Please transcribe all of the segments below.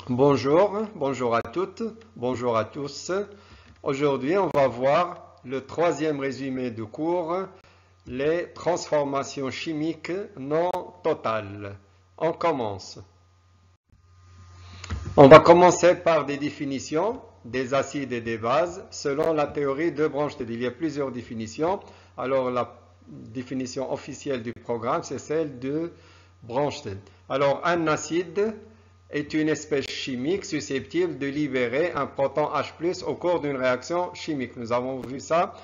Bonjour à toutes, bonjour à tous. Aujourd'hui, on va voir le troisième résumé de cours, les transformations chimiques non totales. On commence. On va commencer par des définitions des acides et des bases selon la théorie de Bronsted. Il y a plusieurs définitions. Alors, la définition officielle du programme, c'est celle de Bronsted. Alors, un acide est une espèce chimique susceptible de libérer un proton H+ au cours d'une réaction chimique. Nous avons vu ça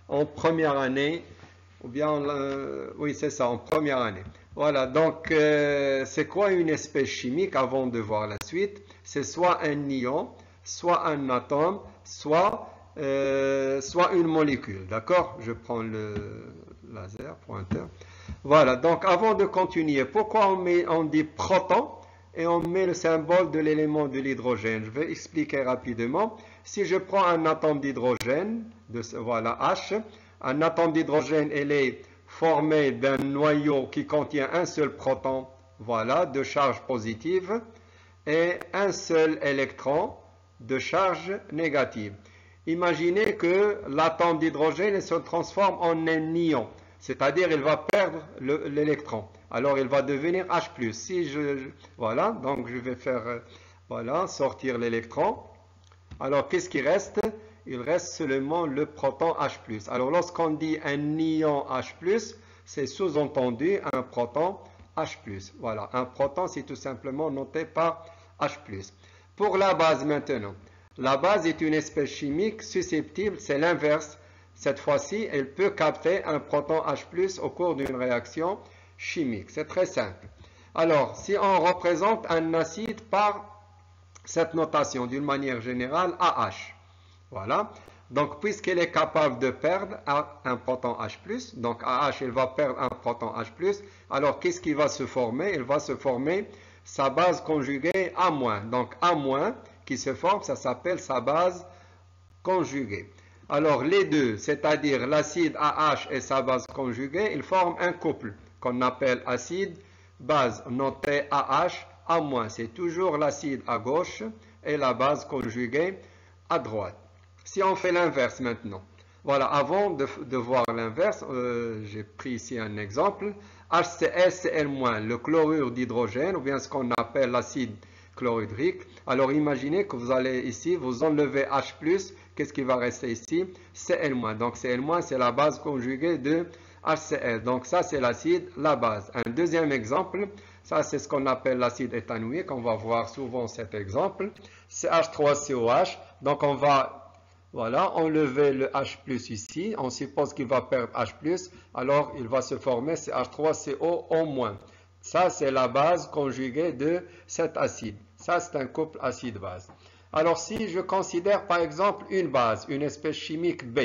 en première année, ou bien, oui, c'est ça, en première année. Voilà, donc c'est quoi une espèce chimique avant de voir la suite? C'est soit un ion, soit un atome, soit une molécule. D'accord? Je prends le laser, pointeur. Voilà, donc avant de continuer, pourquoi on dit proton et on met le symbole de l'élément de l'hydrogène? Je vais expliquer rapidement. Si je prends un atome d'hydrogène, voilà H, un atome d'hydrogène, il est formé d'un noyau qui contient un seul proton, voilà, de charge positive, et un seul électron de charge négative. Imaginez que l'atome d'hydrogène se transforme en un ion, c'est-à-dire il va perdre l'électron. Alors il va devenir H+. Voilà, donc je vais faire voilà, sortir l'électron. Alors qu'est-ce qui reste? Il reste seulement le proton H+. Alors lorsqu'on dit un ion H+, c'est sous-entendu un proton H+. Voilà, un proton c'est tout simplement noté par H+. Pour la base maintenant. La base est une espèce chimique susceptible, c'est l'inverse. Cette fois-ci, elle peut capter un proton H+ au cours d'une réaction chimique. C'est très simple. Alors, si on représente un acide par cette notation d'une manière générale, AH. Voilà. Donc, puisqu'elle est capable de perdre un proton H+, donc AH, elle va perdre un proton H+, alors qu'est-ce qui va se former? Il va se former sa base conjuguée A-. Donc, A- qui se forme, ça s'appelle sa base conjuguée. Alors, les deux, c'est-à-dire l'acide AH et sa base conjuguée, ils forment un couple qu'on appelle acide-base, noté AH, A-. C'est toujours l'acide à gauche et la base conjuguée à droite. Si on fait l'inverse maintenant, voilà, avant de voir l'inverse, j'ai pris ici un exemple. HCl, le chlorure d'hydrogène, ou bien ce qu'on appelle l'acide chlorhydrique. Alors imaginez que vous allez ici, vous enlevez H+, qu'est-ce qui va rester ici? Cl-. Donc Cl- c'est la base conjuguée de HCl. Donc ça c'est l'acide, la base. Un deuxième exemple, ça c'est ce qu'on appelle l'acide éthanoïque. On va voir souvent cet exemple. C'est H3COH. Donc on va voilà, enlever le H+ ici. On suppose qu'il va perdre H+. Alors il va se former CH3CO-. Ça c'est la base conjuguée de cet acide. Ça c'est un couple acide-base. Alors si je considère par exemple une base, une espèce chimique B.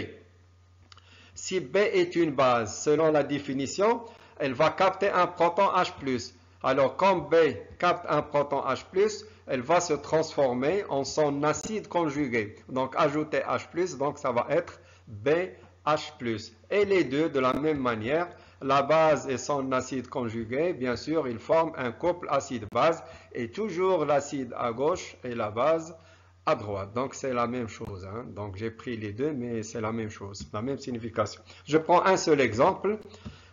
Si B est une base, selon la définition, elle va capter un proton H+. Alors, comme B capte un proton H+, elle va se transformer en son acide conjugué. Donc, ajouter H+, donc ça va être BH+. Et les deux, de la même manière, la base et son acide conjugué, bien sûr, ils forment un couple acide-base. Et toujours l'acide à gauche et la base à droite. Donc c'est la même chose. Hein. Donc j'ai pris les deux, mais c'est la même chose, la même signification. Je prends un seul exemple.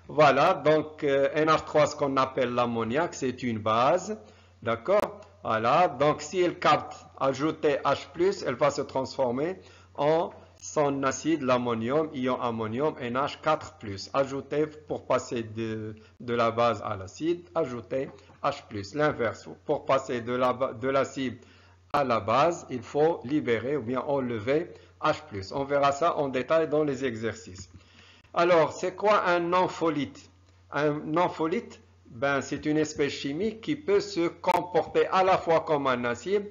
Voilà, donc NH3, ce qu'on appelle l'ammoniac, c'est une base. D'accord? Voilà, donc si elle capte ajouter H+, elle va se transformer en son acide, l'ammonium, ion ammonium, NH4+. Ajouter pour passer de la base à l'acide, ajouter H+. L'inverse, pour passer de l'acide à la base, il faut libérer ou bien enlever H+. On verra ça en détail dans les exercices. Alors, c'est quoi un ampholyte? Un ampholyte, ben, c'est une espèce chimique qui peut se comporter à la fois comme un acide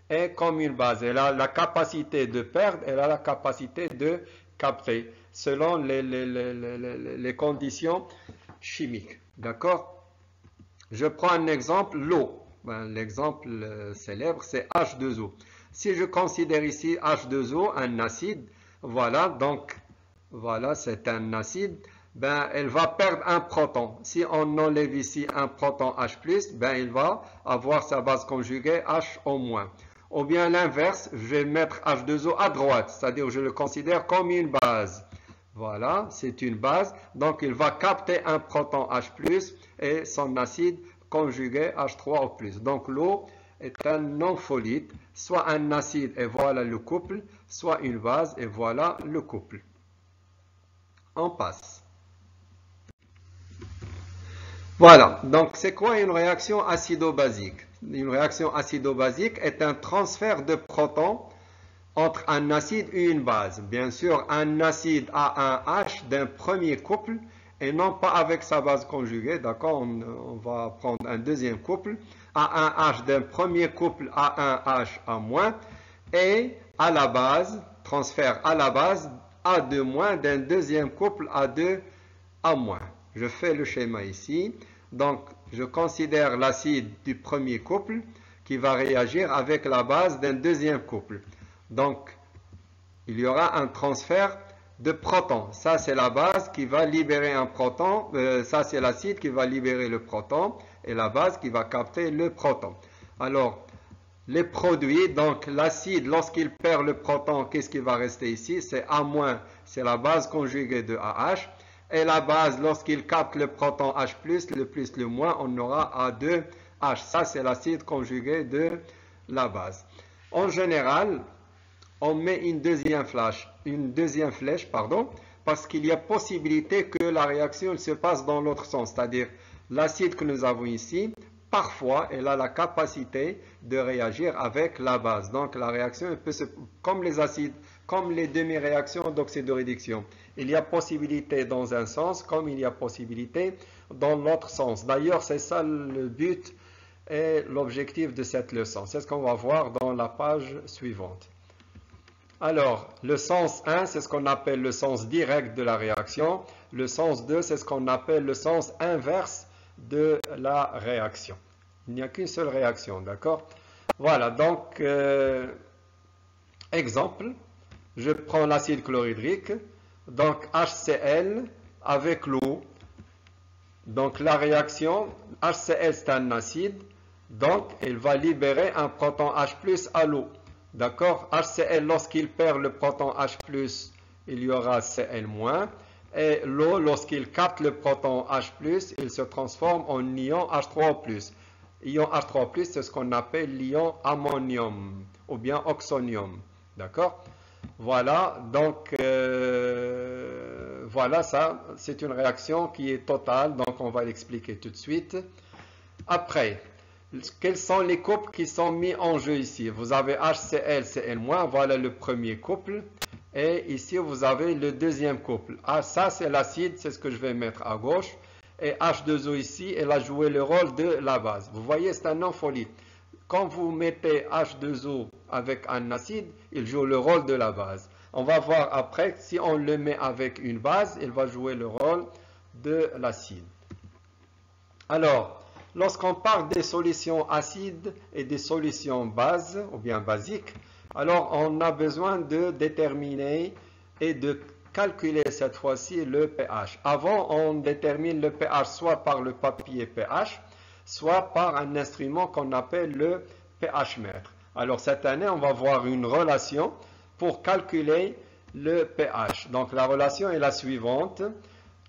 et comme une base. Elle a la capacité de perdre, elle a la capacité de capter, selon les conditions chimiques. D'accord? Je prends un exemple, l'eau. Ben, l'exemple célèbre, c'est H2O. Si je considère ici H2O, un acide, voilà, donc, voilà, c'est un acide. ben, elle va perdre un proton. Si on enlève ici un proton H+, ben, il va avoir sa base conjuguée H-. Ou bien l'inverse, je vais mettre H2O à droite, c'est-à-dire je le considère comme une base. Voilà, c'est une base. Donc, il va capter un proton H+, et son acide conjugué H3O+. Donc, l'eau est un ampholyte, soit un acide et voilà le couple, soit une base et voilà le couple. On passe. Voilà, donc c'est quoi une réaction acido-basique? Une réaction acido-basique est un transfert de protons entre un acide et une base. Bien sûr, un acide a un H d'un premier couple et non pas avec sa base conjuguée, d'accord? On va prendre un deuxième couple, a un H d'un premier couple a un H à moins et à la base, transfert à la base A2- d'un deuxième couple A2 à moins. Je fais le schéma ici. Donc, je considère l'acide du premier couple qui va réagir avec la base d'un deuxième couple. Donc, il y aura un transfert de protons. Ça, c'est la base qui va libérer un proton. Ça, c'est l'acide qui va libérer le proton et la base qui va capter le proton. Alors, les produits, donc l'acide, lorsqu'il perd le proton, qu'est-ce qui va rester ici? C'est A-, c'est la base conjuguée de AH. Et la base, lorsqu'il capte le proton H+, le plus, le moins, on aura A2H. Ça, c'est l'acide conjugué de la base. En général, on met une deuxième flèche, parce qu'il y a possibilité que la réaction se passe dans l'autre sens. C'est-à-dire, l'acide que nous avons ici, parfois, elle a la capacité de réagir avec la base. Donc, la réaction peut se... Comme les acides, comme les demi-réactions d'oxydoréduction. Il y a possibilité dans un sens, comme il y a possibilité dans l'autre sens. D'ailleurs, c'est ça le but et l'objectif de cette leçon. C'est ce qu'on va voir dans la page suivante. Alors, le sens 1, c'est ce qu'on appelle le sens direct de la réaction. Le sens 2, c'est ce qu'on appelle le sens inverse de la réaction. Il n'y a qu'une seule réaction, d'accord? Voilà, donc, exemple, je prends l'acide chlorhydrique, donc HCl avec l'eau. Donc, la réaction, HCl c'est un acide, donc il va libérer un proton H+ à l'eau. D'accord? HCl, lorsqu'il perd le proton H+, il y aura Cl-. Et l'eau, lorsqu'il capte le proton H+, il se transforme en ion H3O+. Ion H3O+, c'est ce qu'on appelle l'ion ammonium ou bien oxonium. D'accord? Voilà, donc voilà, ça, c'est une réaction qui est totale, donc on va l'expliquer tout de suite. Après, quels sont les couples qui sont mis en jeu ici? Vous avez HCl, Cl-, voilà le premier couple. Et ici, vous avez le deuxième couple. Ah, ça, c'est l'acide, c'est ce que je vais mettre à gauche. Et H2O ici, elle a joué le rôle de la base. Vous voyez, c'est un ampholyte. Quand vous mettez H2O avec un acide, il joue le rôle de la base. On va voir après, si on le met avec une base, il va jouer le rôle de l'acide. Alors, lorsqu'on parle des solutions acides et des solutions bases, ou bien basiques, alors on a besoin de déterminer et de calculer cette fois-ci le pH. Avant, on détermine le pH soit par le papier pH, soit par un instrument qu'on appelle le pH-mètre. Alors cette année, on va voir une relation pour calculer le pH. Donc la relation est la suivante.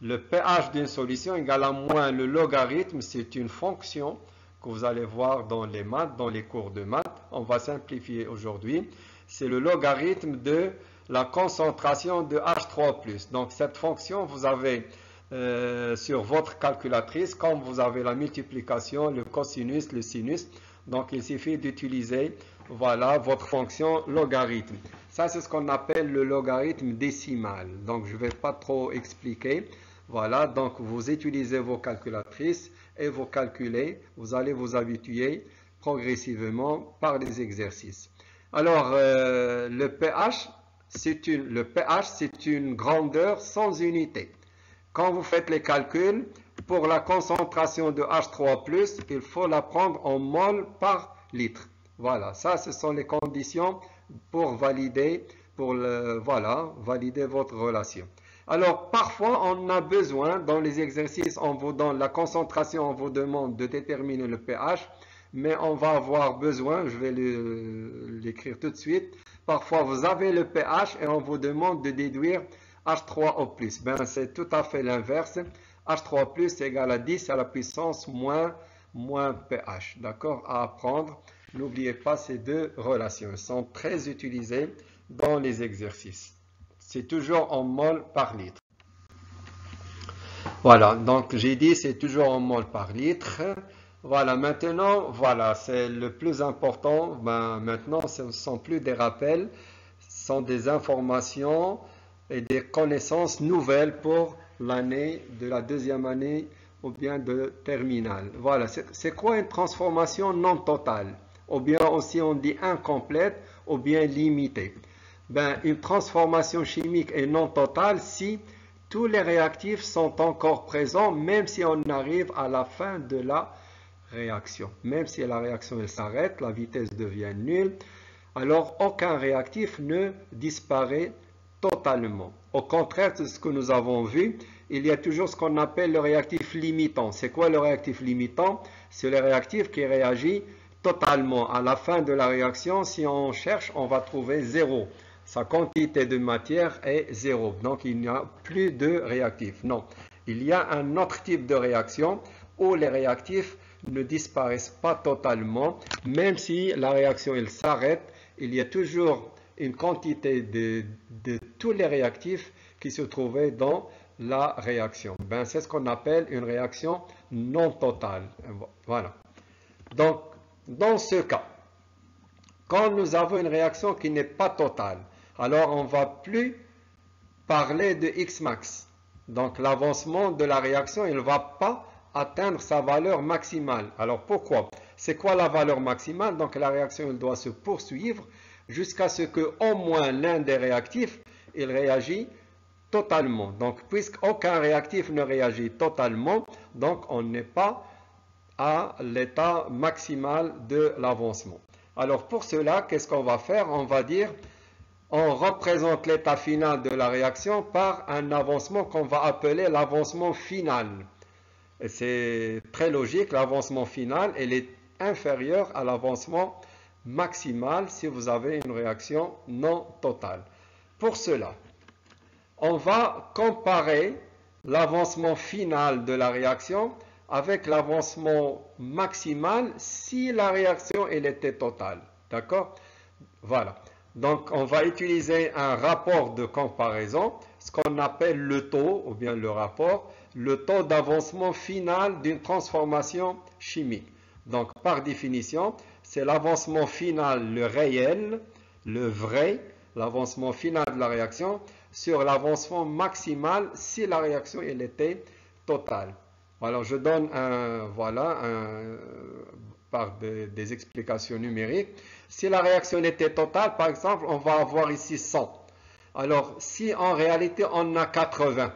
Le pH d'une solution égale à moins le logarithme, c'est une fonction que vous allez voir dans les maths, dans les cours de maths. On va simplifier aujourd'hui. C'est le logarithme de la concentration de H3+. Donc cette fonction, vous avez sur votre calculatrice, comme vous avez la multiplication, le cosinus, le sinus. Donc il suffit d'utiliser voilà, votre fonction logarithme. Ça, c'est ce qu'on appelle le logarithme décimal. Donc je ne vais pas trop expliquer. Voilà, donc vous utilisez vos calculatrices et vous calculez. Vous allez vous habituer progressivement par les exercices. Alors, le pH, c'est une grandeur sans unité. Quand vous faites les calculs, pour la concentration de H3+, il faut la prendre en mol par litre. Voilà, ça, ce sont les conditions pour valider, valider votre relation. Alors, parfois, on a besoin, dans les exercices, on vous donne la concentration, on vous demande de déterminer le pH, mais on va avoir besoin, je vais l'écrire tout de suite, parfois vous avez le pH et on vous demande de déduire H3O+. Ben, c'est tout à fait l'inverse. H3+ égale à 10 à la puissance moins pH. D'accord? À apprendre. N'oubliez pas ces deux relations. Elles sont très utilisées dans les exercices. C'est toujours en mol par litre. Voilà, donc j'ai dit c'est toujours en mol par litre. Voilà, maintenant, voilà, c'est le plus important. Ben, maintenant, ce ne sont plus des rappels, ce sont des informations et des connaissances nouvelles pour l'année de la deuxième année ou bien de terminale. Voilà, c'est quoi une transformation non totale? Ou bien aussi on dit incomplète ou bien limitée. Ben, une transformation chimique est non totale si tous les réactifs sont encore présents, même si on arrive à la fin de la réaction. Même si la réaction s'arrête, la vitesse devient nulle, alors aucun réactif ne disparaît totalement. Au contraire de ce que nous avons vu, il y a toujours ce qu'on appelle le réactif limitant. C'est quoi le réactif limitant? C'est le réactif qui réagit totalement. À la fin de la réaction, si on cherche, on va trouver zéro. Sa quantité de matière est zéro. Donc il n'y a plus de réactifs. Non, il y a un autre type de réaction où les réactifs ne disparaissent pas totalement. Même si la réaction s'arrête, il y a toujours une quantité de tous les réactifs qui se trouvaient dans la réaction. Ben, c'est ce qu'on appelle une réaction non totale. Voilà. Donc, dans ce cas, quand nous avons une réaction qui n'est pas totale, alors on ne va plus parler de Xmax. Donc, l'avancement de la réaction, il ne va pas atteindre sa valeur maximale. Alors, pourquoi? C'est quoi la valeur maximale? Donc, la réaction, elle doit se poursuivre jusqu'à ce que au moins l'un des réactifs, il réagit totalement. Donc, puisqu'aucun réactif ne réagit totalement, donc on n'est pas à l'état maximal de l'avancement. Alors, pour cela, qu'est-ce qu'on va faire? On va dire, on représente l'état final de la réaction par un avancement qu'on va appeler l'avancement final. Et c'est très logique, l'avancement final, il est inférieur à l'avancement maximal si vous avez une réaction non totale. Pour cela, on va comparer l'avancement final de la réaction avec l'avancement maximal si la réaction elle était totale. D'accord? Voilà. Donc, on va utiliser un rapport de comparaison, ce qu'on appelle le taux, ou bien le rapport, le taux d'avancement final d'une transformation chimique. Donc, par définition, c'est l'avancement final, le réel, le vrai, l'avancement final de la réaction sur l'avancement maximal si la réaction elle était totale. Alors, je donne par des explications numériques. Si la réaction était totale, par exemple, on va avoir ici 100. Alors, si en réalité on a 80,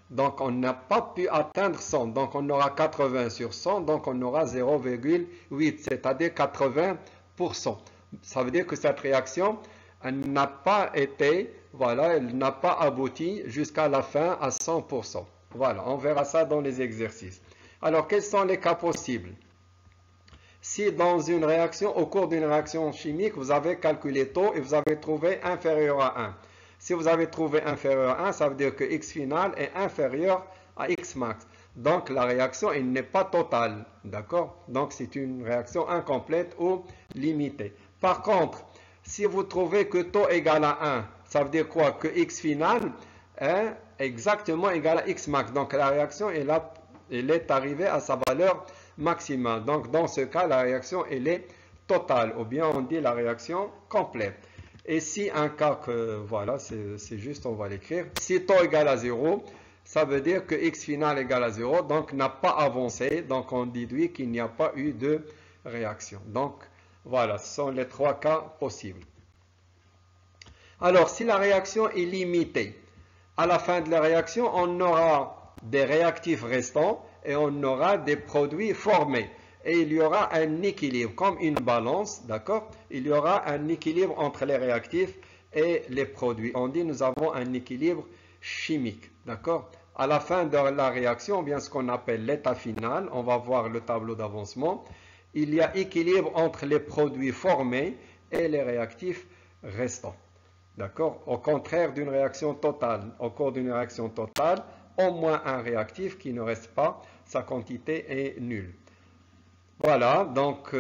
donc on n'a pas pu atteindre 100, donc on aura 80 sur 100, donc on aura 0,8, c'est-à-dire 80%. Ça veut dire que cette réaction, elle n'a pas été, voilà, elle n'a pas abouti jusqu'à la fin à 100%. Voilà, on verra ça dans les exercices. Alors, quels sont les cas possibles? Si dans une réaction, au cours d'une réaction chimique, vous avez calculé taux et vous avez trouvé inférieur à 1. Si vous avez trouvé inférieur à 1, ça veut dire que X final est inférieur à X max. Donc la réaction elle n'est pas totale. D'accord? Donc c'est une réaction incomplète ou limitée. Par contre, si vous trouvez que taux égale à 1, ça veut dire quoi? Que X final est exactement égal à X max. Donc la réaction elle est arrivée à sa valeur maximale. Donc dans ce cas, la réaction elle est totale, ou bien on dit la réaction complète. Et si un cas que, voilà, c'est juste, on va l'écrire, si taux égale à 0, ça veut dire que X final égale à 0, donc n'a pas avancé, donc on déduit qu'il n'y a pas eu de réaction. Donc voilà, ce sont les trois cas possibles. Alors si la réaction est limitée, à la fin de la réaction, on aura des réactifs restants et on aura des produits formés. Et il y aura un équilibre, comme une balance, d'accord? Il y aura un équilibre entre les réactifs et les produits. On dit nous avons un équilibre chimique. D'accord? À la fin de la réaction, bien ce qu'on appelle l'état final, on va voir le tableau d'avancement, il y a équilibre entre les produits formés et les réactifs restants. D'accord? Au contraire d'une réaction totale. Au cours d'une réaction totale, au moins un réactif qui ne reste pas, sa quantité est nulle. Voilà, donc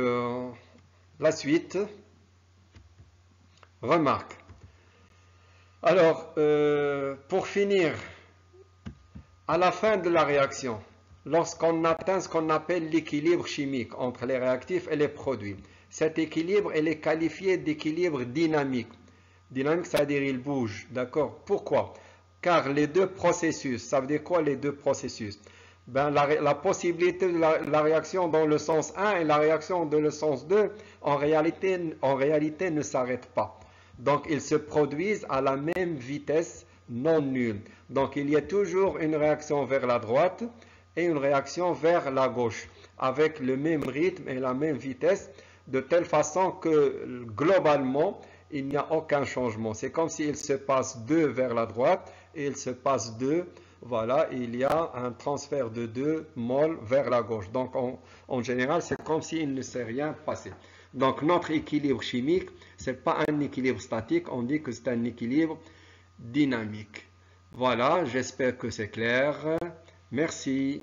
la suite. Remarque. Alors, pour finir, à la fin de la réaction, lorsqu'on atteint ce qu'on appelle l'équilibre chimique entre les réactifs et les produits, cet équilibre, elle est qualifié d'équilibre dynamique. Dynamique, c'est-à-dire il bouge. D'accord? Pourquoi? Car les deux processus, ça veut dire quoi les deux processus? Ben, la possibilité de la réaction dans le sens 1 et la réaction dans le sens 2, en réalité ne s'arrêtent pas. Donc, ils se produisent à la même vitesse non nulle. Donc, il y a toujours une réaction vers la droite et une réaction vers la gauche, avec le même rythme et la même vitesse, de telle façon que globalement, il n'y a aucun changement. C'est comme s'il se passe 2 vers la droite et il se passe 2. Voilà, il y a un transfert de 2 moles vers la gauche. Donc, en général, c'est comme s'il ne s'est rien passé. Donc, notre équilibre chimique, ce n'est pas un équilibre statique, on dit que c'est un équilibre dynamique. Voilà, j'espère que c'est clair. Merci.